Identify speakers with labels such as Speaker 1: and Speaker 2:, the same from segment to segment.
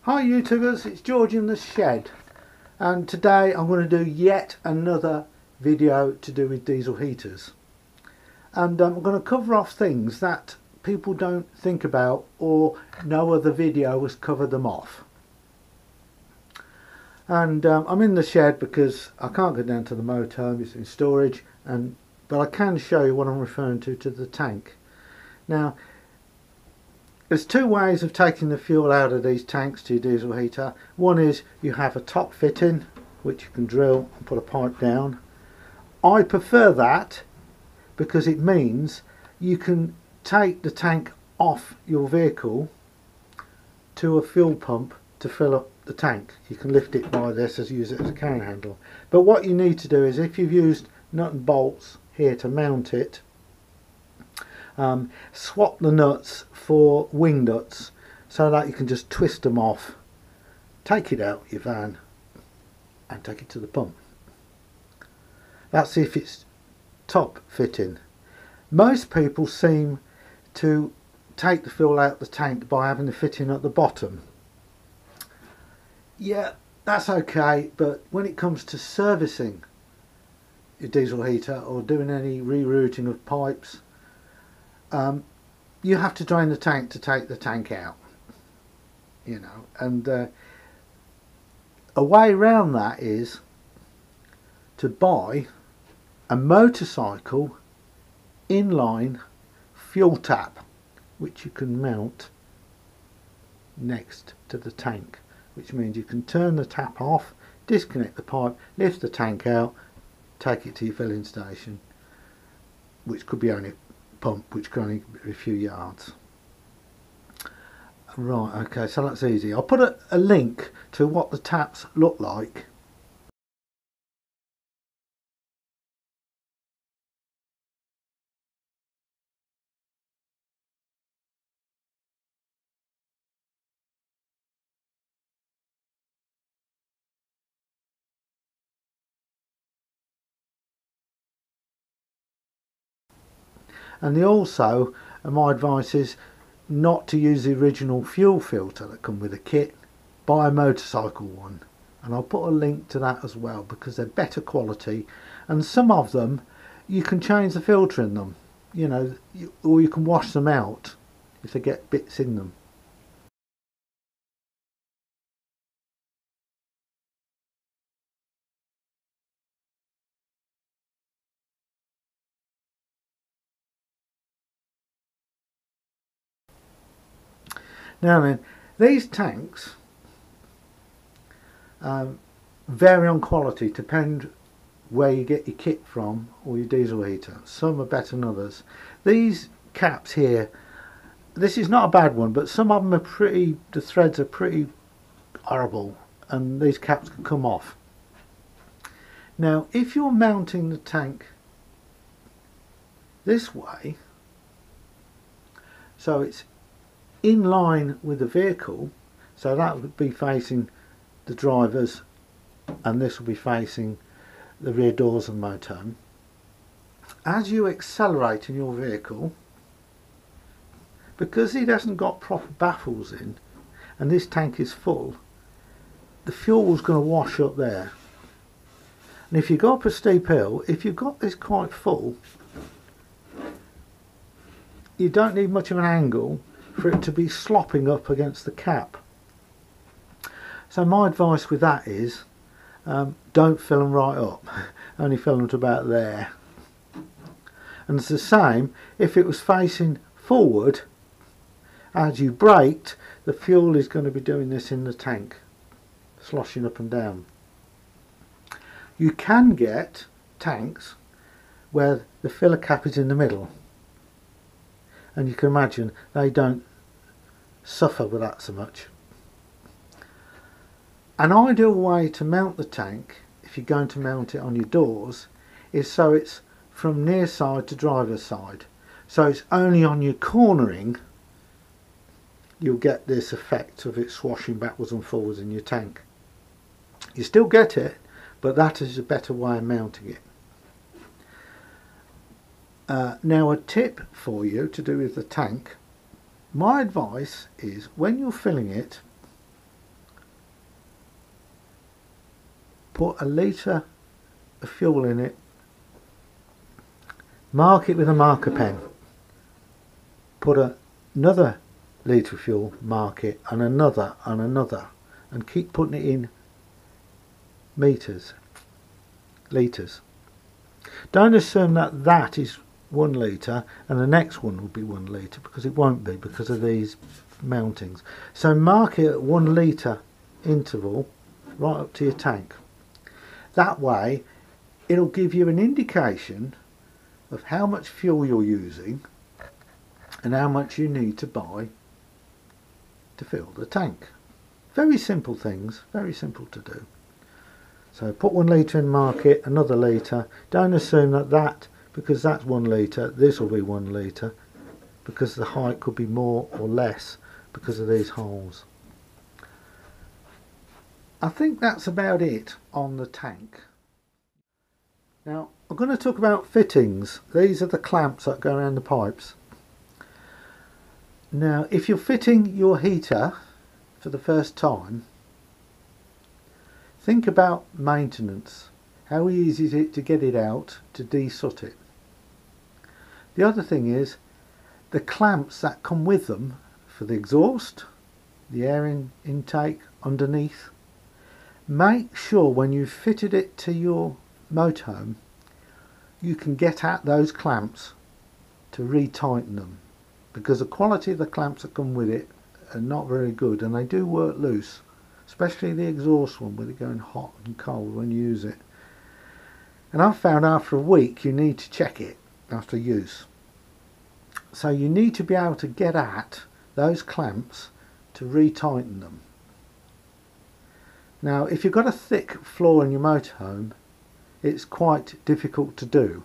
Speaker 1: Hi YouTubers, it's George in the shed, and today I'm going to do yet another video to do with diesel heaters, and I'm going to cover off things that people don't think about or no other video has covered them off. And I'm in the shed because I can't go down to the motorhome, it's in storage, but I can show you what I'm referring to the tank. Now, there's two ways of taking the fuel out of these tanks to your diesel heater. One is you have a top fitting which you can drill and put a pipe down. I prefer that because it means you can take the tank off your vehicle to a fuel pump to fill up the tank. You can lift it by this, as use it as a carrying handle. But what you need to do is, if you've used nut and bolts here to mount it, swap the nuts for wing nuts so that you can just twist them off, take it out your van and take it to the pump. That's if it's top fitting. Most people seem to take the fuel out of the tank by having the fitting at the bottom. Yeah, that's okay, but when it comes to servicing your diesel heater or doing any rerouting of pipes, you have to drain the tank to take the tank out, you know, and a way around that is to buy a motorcycle inline fuel tap which you can mount next to the tank, which means you can turn the tap off, disconnect the pipe, lift the tank out, take it to your filling station, which could be only pump, which can only be a few yards. Right, okay, so that's easy. I'll put a link to what the taps look like. And also, my advice is not to use the original fuel filter that come with the kit. Buy a motorcycle one, and I'll put a link to that as well, because they're better quality, and some of them you can change the filter in them, you know, or you can wash them out if they get bits in them. Now then, these tanks vary on quality, depend where you get your kit from or your diesel heater. Some are better than others. These caps here, this is not a bad one, but some of them are pretty, the threads are pretty horrible, and these caps can come off. Now if you're mounting the tank this way, so it's in line with the vehicle, so that would be facing the drivers and this will be facing the rear doors of the motorhome. As you accelerate in your vehicle, because it hasn't got proper baffles in and this tank is full, the fuel is going to wash up there. And if you go up a steep hill, if you've got this quite full, you don't need much of an angle for it to be slopping up against the cap. So my advice with that is don't fill them right up, only fill them to about there. And it's the same if it was facing forward. As you braked, the fuel is going to be doing this in the tank, sloshing up and down. You can get tanks where the filler cap is in the middle, and you can imagine they don't suffer with that so much. An ideal way to mount the tank, if you're going to mount it on your doors, is so it's from near side to driver's side, so it's only on your cornering you'll get this effect of it swashing backwards and forwards in your tank. You still get it, but that is a better way of mounting it. Now a tip for you to do with the tank. My advice is when you're filling it, put a litre of fuel in it, mark it with a marker pen, put another litre of fuel, mark it, and another, and keep putting it in litres. Don't assume that that is 1 litre and the next one will be 1 litre, because it won't be, because of these mountings. So mark it at 1 litre interval right up to your tank. That way it'll give you an indication of how much fuel you're using and how much you need to buy to fill the tank. Very simple things, very simple to do. So put 1 litre in, mark it, another litre. Don't assume that because that's 1 litre, this will be 1 litre, because the height could be more or less because of these holes. I think that's about it on the tank. Now I'm going to talk about fittings. These are the clamps that go around the pipes. Now if you're fitting your heater for the first time, think about maintenance. How easy is it to get it out, to de-soot it? The other thing is the clamps that come with them for the exhaust, the air intake underneath. Make sure when you've fitted it to your motorhome you can get at those clamps to retighten them, because the quality of the clamps that come with it are not very good, and they do work loose, especially the exhaust one with it going hot and cold when you use it. And I've found after a week you need to check it after use. So you need to be able to get at those clamps to retighten them. Now if you've got a thick floor in your motorhome, it's quite difficult to do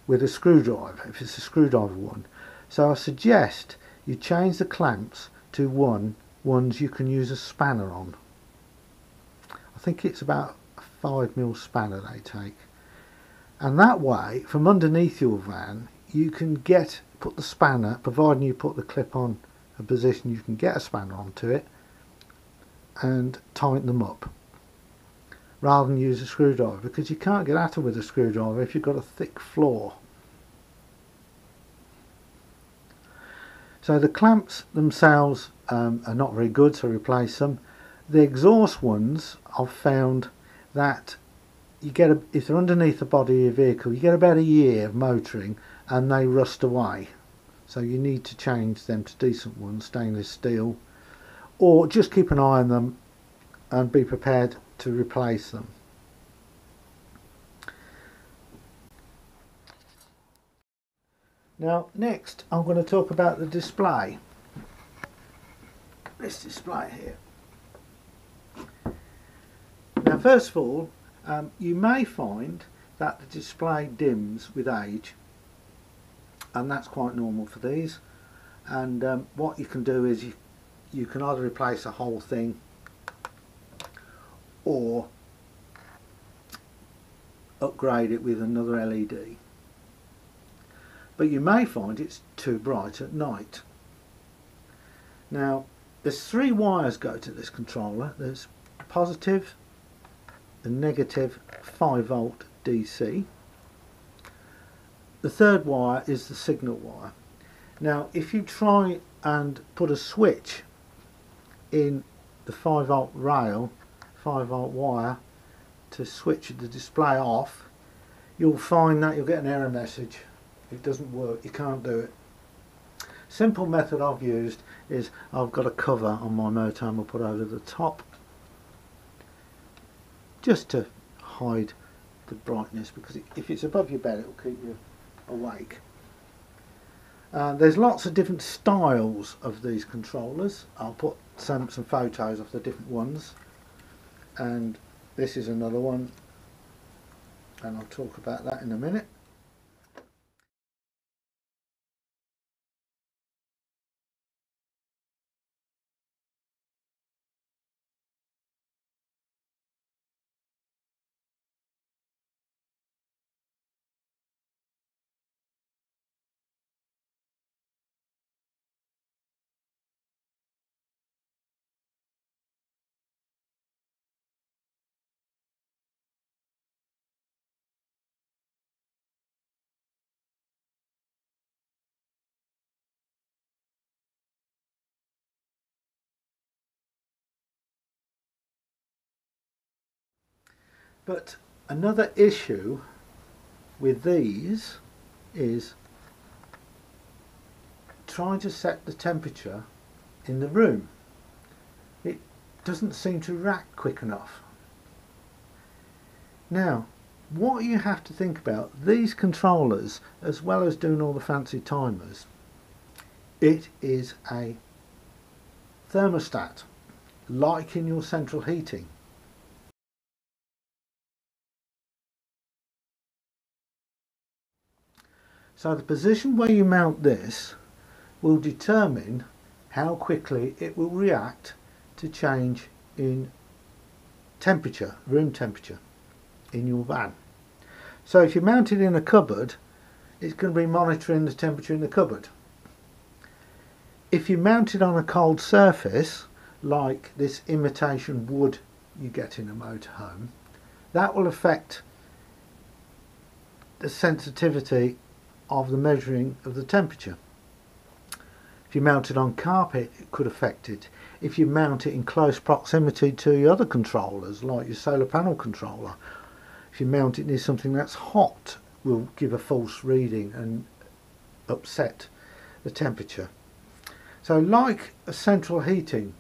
Speaker 1: with a screwdriver, if it's a screwdriver one. So I suggest you change the clamps to ones you can use a spanner on. I think it's about a 5mm spanner they take, and that way from underneath your van you can put the spanner, providing you put the clip on a position, you can get a spanner onto it and tighten them up, rather than use a screwdriver, because you can't get at it with a screwdriver if you've got a thick floor. So the clamps themselves are not very good, so replace them. The exhaust ones, I've found that you get if they're underneath the body of your vehicle, you get about a year of motoring and they rust away. So you need to change them to decent ones, stainless steel, or just keep an eye on them and be prepared to replace them. Now next I'm going to talk about the display. This display here. Now first of all, you may find that the display dims with age, and that's quite normal for these. And what you can do is you can either replace the whole thing or upgrade it with another LED. But you may find it's too bright at night. Now there's 3 wires go to this controller. There's positive and negative 5V DC. The third wire is the signal wire. Now if you try and put a switch in the 5V rail, 5V wire, to switch the display off, you'll find that you'll get an error message. It doesn't work, you can't do it. Simple method I've used is I've got a cover on my motorhome I'll put over the top just to hide the brightness, because if it's above your bed it will keep you awake. There's lots of different styles of these controllers. I'll put some photos of the different ones, and this is another one, and I'll talk about that in a minute. But another issue with these is trying to set the temperature in the room. It doesn't seem to react quick enough. Now, what you have to think about, these controllers, as well as doing all the fancy timers, it is a thermostat, like in your central heating. So the position where you mount this will determine how quickly it will react to change in temperature, room temperature, in your van. So if you mount it in a cupboard, it's going to be monitoring the temperature in the cupboard. If you mount it on a cold surface, like this imitation wood you get in a motorhome, that will affect the sensitivity of the measuring of the temperature. If you mount it on carpet, it could affect it. If you mount it in close proximity to your other controllers, like your solar panel controller, if you mount it near something that's hot, will give a false reading and upset the temperature. So like a central heating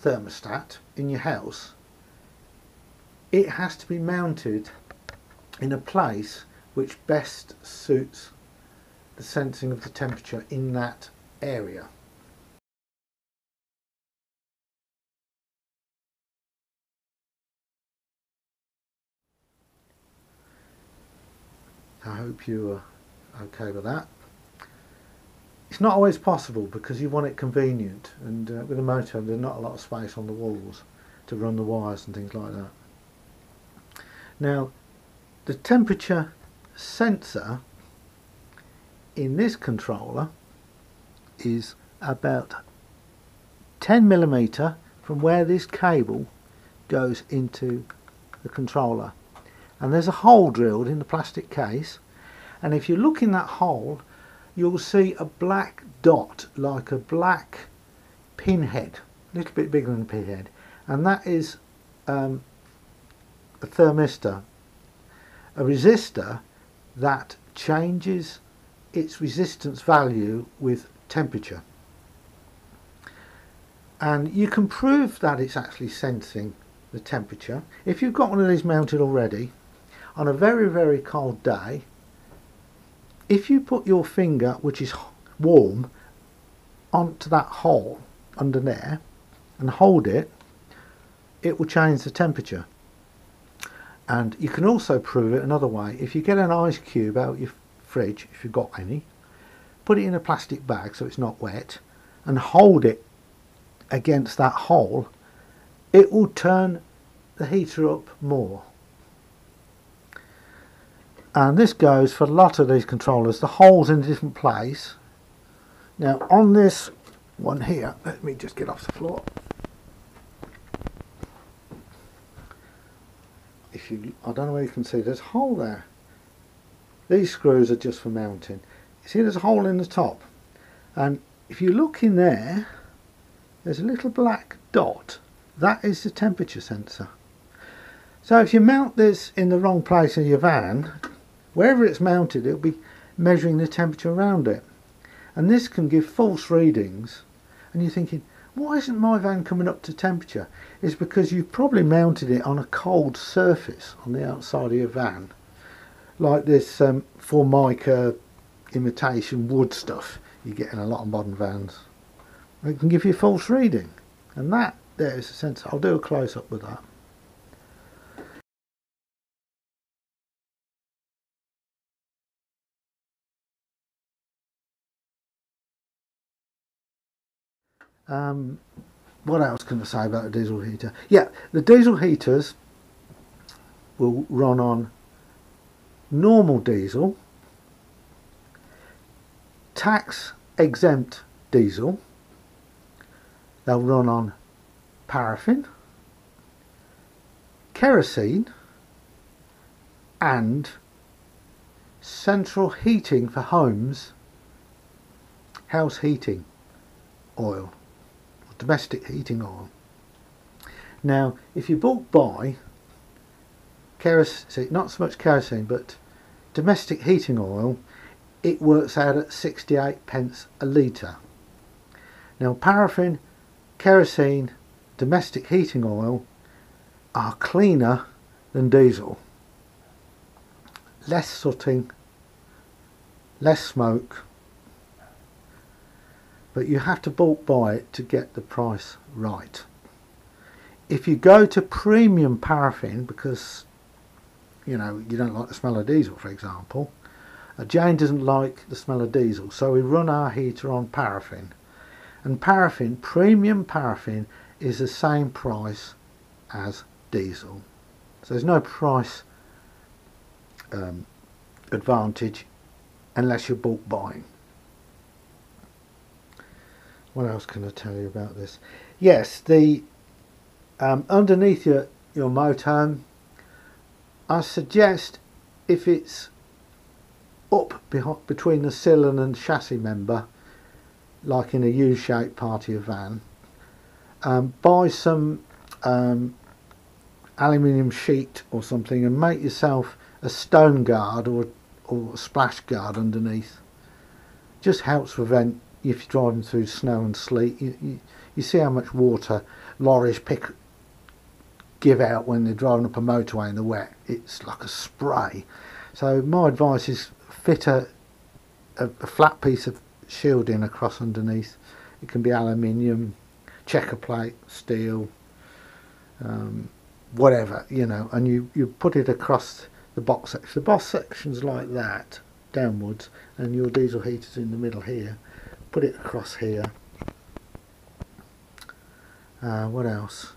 Speaker 1: thermostat in your house, it has to be mounted in a place which best suits the sensing of the temperature in that area. I hope you are okay with that. It's not always possible because you want it convenient, and with a motorhome there's not a lot of space on the walls to run the wires and things like that. Now, the temperature sensor in this controller is about 10mm from where this cable goes into the controller, and there's a hole drilled in the plastic case, and if you look in that hole you'll see a black dot, like a black pinhead, a little bit bigger than a pinhead, and that is a thermistor, a resistor that changes its resistance value with temperature. And you can prove that it's actually sensing the temperature. If you've got one of these mounted already, on a very, very cold day, if you put your finger, which is warm, onto that hole under there and hold it, it will change the temperature. And you can also prove it another way. If you get an ice cube out your fridge, if you've got any, put it in a plastic bag so it's not wet, and hold it against that hole, it will turn the heater up more. And this goes for a lot of these controllers. The hole's in a different place. Now on this one here, let me just get off the floor. I don't know whether you can see, there's a hole there. These screws are just for mounting. You see there's a hole in the top, and if you look in there, there's a little black dot. That is the temperature sensor. So if you mount this in the wrong place in your van, wherever it's mounted, it'll be measuring the temperature around it, and this can give false readings, and you're thinking, why isn't my van coming up to temperature? It's because you've probably mounted it on a cold surface on the outside of your van, like this Formica imitation wood stuff you get in a lot of modern vans. It can give you a false reading, and that there is a sensor. I'll do a close-up with that. What else can I say about a diesel heater? Yeah, the diesel heaters will run on normal diesel, tax exempt diesel, they'll run on paraffin, kerosene, and central heating for homes, house heating oil, domestic heating oil. Now if you bulk buy kerosene, not so much kerosene, but domestic heating oil, it works out at 68 pence a litre. Now paraffin, kerosene, domestic heating oil are cleaner than diesel. Less sooting, less smoke, but you have to bulk buy it to get the price right. If you go to premium paraffin, because you don't like the smell of diesel, for example, Jane doesn't like the smell of diesel, so we run our heater on paraffin, and paraffin, premium paraffin, is the same price as diesel, so there's no price advantage unless you're bulk buying. What else can I tell you about this? Yes, the underneath your motorhome, I suggest, if it's up between the sill and the chassis member, like in a U-shaped part of your van, buy some aluminium sheet or something and make yourself a stone guard or a splash guard underneath. Just helps prevent, if you're driving through snow and sleet, you see how much water lorries give out when they're driving up a motorway in the wet. It's like a spray. So my advice is fit a flat piece of shielding across underneath. It can be aluminium, checker plate, steel, whatever, and you put it across the box section. The box section's like that, downwards, and your diesel heater's in the middle here. Put it across here. What else?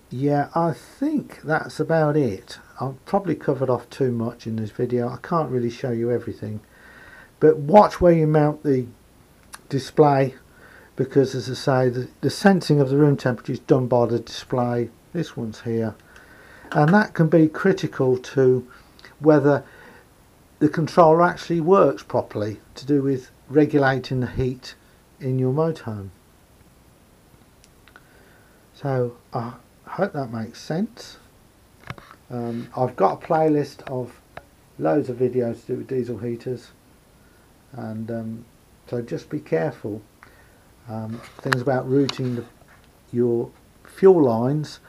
Speaker 1: Yeah, I think that's about it. I've probably covered off too much in this video. I can't really show you everything, but watch where you mount the display, because as I say, the sensing of the room temperature is done by the display. This one's here, and that can be critical to whether the controller actually works properly, to do with regulating the heat in your motorhome. So I hope that makes sense. I've got a playlist of loads of videos to do with diesel heaters, and so just be careful. Things about routing your fuel lines,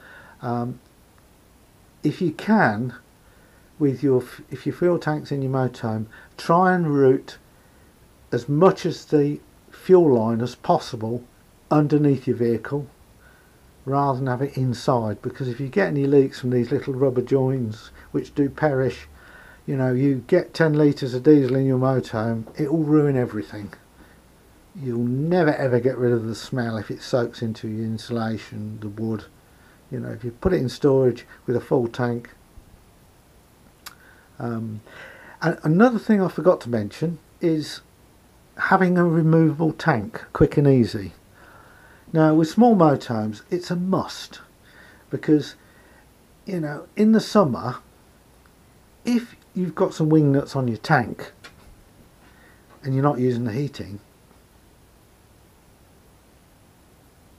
Speaker 1: if you can, if your fuel tank's in your motorhome, try and route as much as the fuel line as possible underneath your vehicle, rather than have it inside, because if you get any leaks from these little rubber joins, which do perish, you get 10 litres of diesel in your motorhome, it will ruin everything. You'll never ever get rid of the smell if it soaks into your insulation, the wood. If you put it in storage with a full tank. And another thing I forgot to mention is having a removable tank, quick and easy. Now with small motorhomes it's a must, because in the summer, if you've got some wing nuts on your tank and you're not using the heating,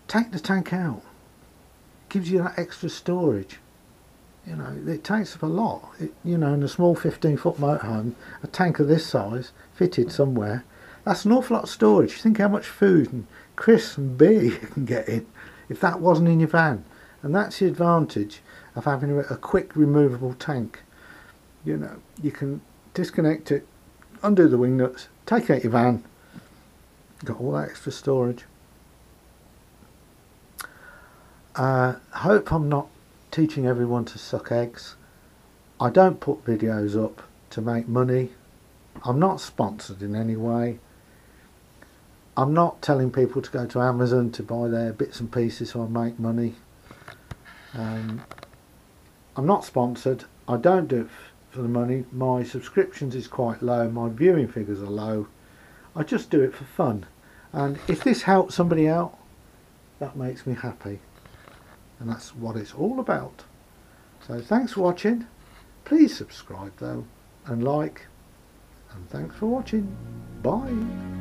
Speaker 1: take the tank out. It gives you that extra storage. It takes up a lot. In a small 15-foot motorhome, a tank of this size fitted somewhere, that's an awful lot of storage. Think how much food and crisps and beer you can get in if that wasn't in your van. And that's the advantage of having a quick removable tank. You can disconnect it, undo the wing nuts, take out your van, got all that extra storage. Hope I'm not teaching everyone to suck eggs. I don't put videos up to make money. I'm not sponsored in any way. I'm not telling people to go to Amazon to buy their bits and pieces so I make money. I'm not sponsored. I don't do it for the money. My subscriptions is quite low. My viewing figures are low. I just do it for fun. And if this helps somebody out, that makes me happy. And that's what it's all about. So thanks for watching. Please subscribe though, and like. And thanks for watching. Bye.